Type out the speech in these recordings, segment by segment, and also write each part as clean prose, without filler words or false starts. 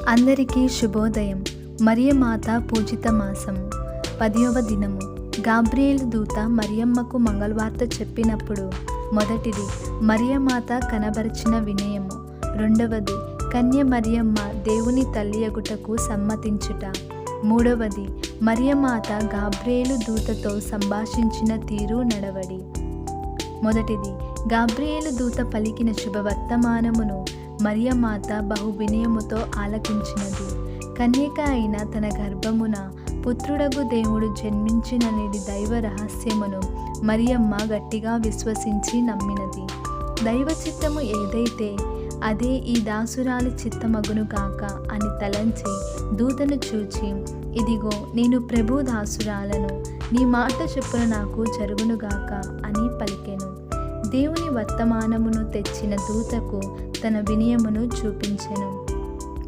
అందరికీ శుభోదయం. మరియమాత పూజిత మాసము 10వ దినము. గాబ్రియేలు దూత మరియమ్మకు మంగళవార్త చెప్పినప్పుడు మొదటిది మరియమాత కనబరిచిన వినయము. రెండవది కన్య మరియమ్మ దేవుని తల్లియగుటకు సమ్మతించుట. మూడవది మరియమాత గాబ్రియేలు దూతతో సంభాషించిన తీరు నడవడి. మొదటిది గాబ్రియేలు దూత పలికిన శుభవర్తమానమును మరియమాత బహు వినయముతో ఆలకించినది. కన్యక అయిన తన గర్భమున పుత్రుడగు దేవుడు జన్మించిననేది దైవ రహస్యమును మరియమ్మ గట్టిగా విశ్వసించి నమ్మినది. దైవ చిత్తము ఏదైతే అదే ఈ దాసురాలి చిత్తమగును కాక అని తలంచి దూతను చూచి, ఇదిగో నేను ప్రభు దాసురాలను, నీ మాట చొప్పున నాకు జరుగునుగాక అని పలికెను. దేవుని వర్తమానమును తెచ్చిన దూతకు తన వినయమును చూపించెను.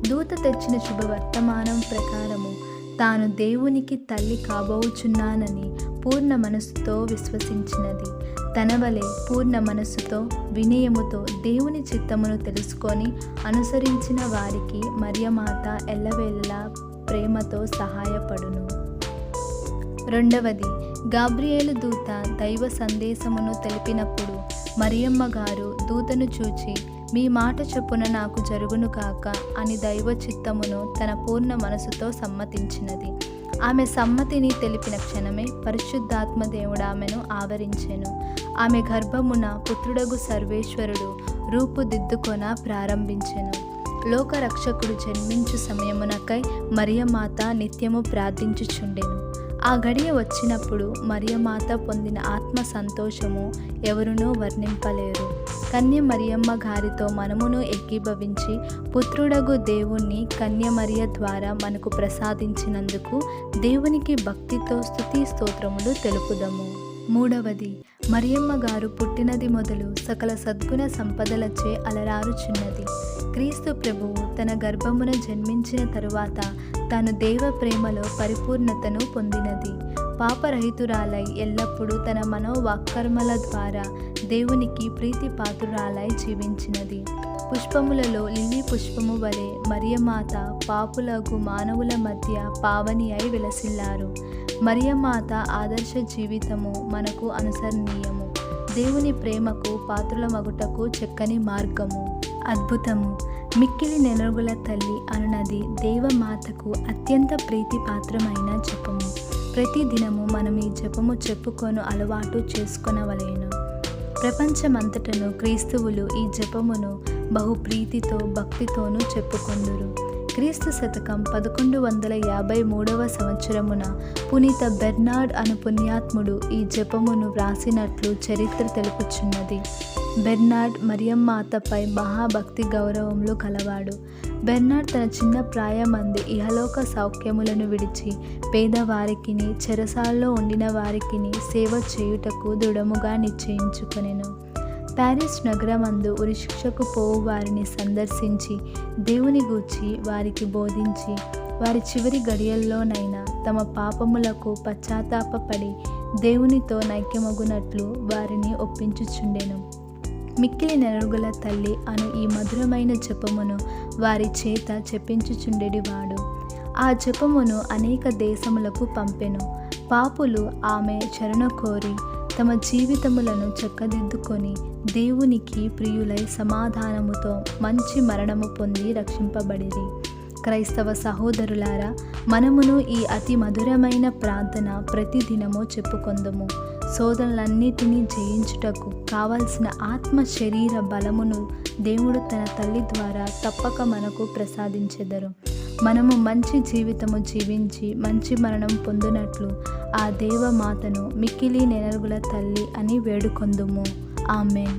దూత తెచ్చిన శుభవర్తమానం ప్రకారము తాను దేవునికి తల్లి కాబోచున్నానని పూర్ణ మనస్సుతో విశ్వసించినది. తన వలె పూర్ణ మనస్సుతో వినయముతో దేవుని చిత్తమును తెలుసుకొని అనుసరించిన వారికి మరియమాత ఎల్లవేళలా ప్రేమతో సహాయపడును. రెండవది గాబ్రియేలు దూత దైవ సందేశమును తెలిపినప్పుడు మరియమ్మ గారు దూతను చూచి, మీ మాట చొప్పున నాకు జరుగును కాక అని దైవ చిత్తమును తన పూర్ణ మనసుతో సమ్మతించినది. ఆమె సమ్మతిని తెలిపిన క్షణమే పరిశుద్ధాత్మ దేవుడు ఆమెను ఆవరించెను. ఆమె గర్భమున పుత్రుడగు సర్వేశ్వరుడు రూపుదిద్దుకొన ప్రారంభించెను. లోకరక్షకుడు జన్మించు సమయమునకై మరియమాత నిత్యము ప్రార్థించుచుండెను. ఆ గడియ వచ్చినప్పుడు మరియమాత పొందిన ఆత్మ సంతోషము ఎవరునూ వర్ణింపలేరు. కన్య మరియమ్మ గారితో మనమును ఏకీభవించి పుత్రుడగు దేవుణ్ణి కన్య మరియ ద్వారా మనకు ప్రసాదించినందుకు దేవునికి భక్తితో స్తుతి స్తోత్రములు తెలుపుదము. మూడవది మరియమ్మ గారు పుట్టినది మొదలు సకల సద్గుణ సంపదలచే అలరారుచున్నది. క్రీస్తు ప్రభువు తన గర్భమున జన్మించిన తరువాత తాను దేవ ప్రేమలో పరిపూర్ణతను పొందినది. పాపరహితురాలై ఎల్లప్పుడూ తన మనోవాక్కర్మల ద్వారా దేవునికి ప్రీతి పాత్రురాలై జీవించినది. పుష్పములలో లిల్లీ పుష్పము వలె మరియమాత పాపులగు మానవుల మధ్య పావని అయి విలసిల్లారు. మరియమాత ఆదర్శ జీవితము మనకు అనుసరణీయము. దేవుని ప్రేమకు పాత్రులమగుటకు చక్కని మార్గము. అద్భుతము. మిక్కిలి నెనరుగుల తల్లి అనునది దేవమాతకు అత్యంత ప్రీతి పాత్రమైన జపము. ప్రతి దినము మనం ఈ జపము చెప్పుకొను అలవాటు చేసుకొనవలెను. ప్రపంచమంతటను క్రీస్తువులు ఈ జపమును బహు ప్రీతితో భక్తితోనూ చెప్పుకొందురు. క్రీస్తు శతకం 1153 సంవత్సరమున పునీత బెర్నార్డ్ అను పుణ్యాత్ముడు ఈ జపమును వ్రాసినట్లు చరిత్ర తెలుపుచున్నది. బెర్నార్డ్ మరియమ్మాతపై మహాభక్తి గౌరవములు కలవాడు. బెర్నార్డ్ తన చిన్న ప్రాయమంది ఇహలోక సౌఖ్యములను విడిచి పేదవారికిని చెరసాల్లో ఉండిన వారికిని సేవ చేయుటకు దృఢముగా నిశ్చయించుకొనెను. ప్యారిస్ నగరమందు ఉరిశిక్షకు పోవు వారిని సందర్శించి దేవుని గూర్చి వారికి బోధించి వారి చివరి గడియల్లోనైనా తమ పాపములకు పశ్చాత్తాపపడి దేవునితో నైక్యమగునట్లు వారిని ఒప్పించుచుండెను. మిక్కిలి నెనరుగుల తల్లి అను ఈ మధురమైన జపమును వారి చేత చెప్పించుచుండెడివాడు. ఆ జపమును అనేక దేశములకు పంపెను. పాపులు ఆమె చరణ కోరి తమ జీవితములను చక్కదిద్దుకొని దేవునికి ప్రియులై సమాధానముతో మంచి మరణము పొంది రక్షింపబడిరి. క్రైస్తవ సహోదరులారా, మనమును ఈ అతి మధురమైన ప్రార్థన ప్రతిదినము చెప్పుకొందుము. శోధనలన్నిటినీ జయించుటకు కావలసిన ఆత్మ శరీర బలమును దేవుడు తన తల్లి ద్వారా తప్పక మనకు ప్రసాదించెదరు. మనము మంచి జీవితము జీవించి మంచి మరణం పొందునట్లు ఆ దేవమాతను మిక్కిలి నెనరుగుల తల్లి అని వేడుకొందుము. ఆమేన్.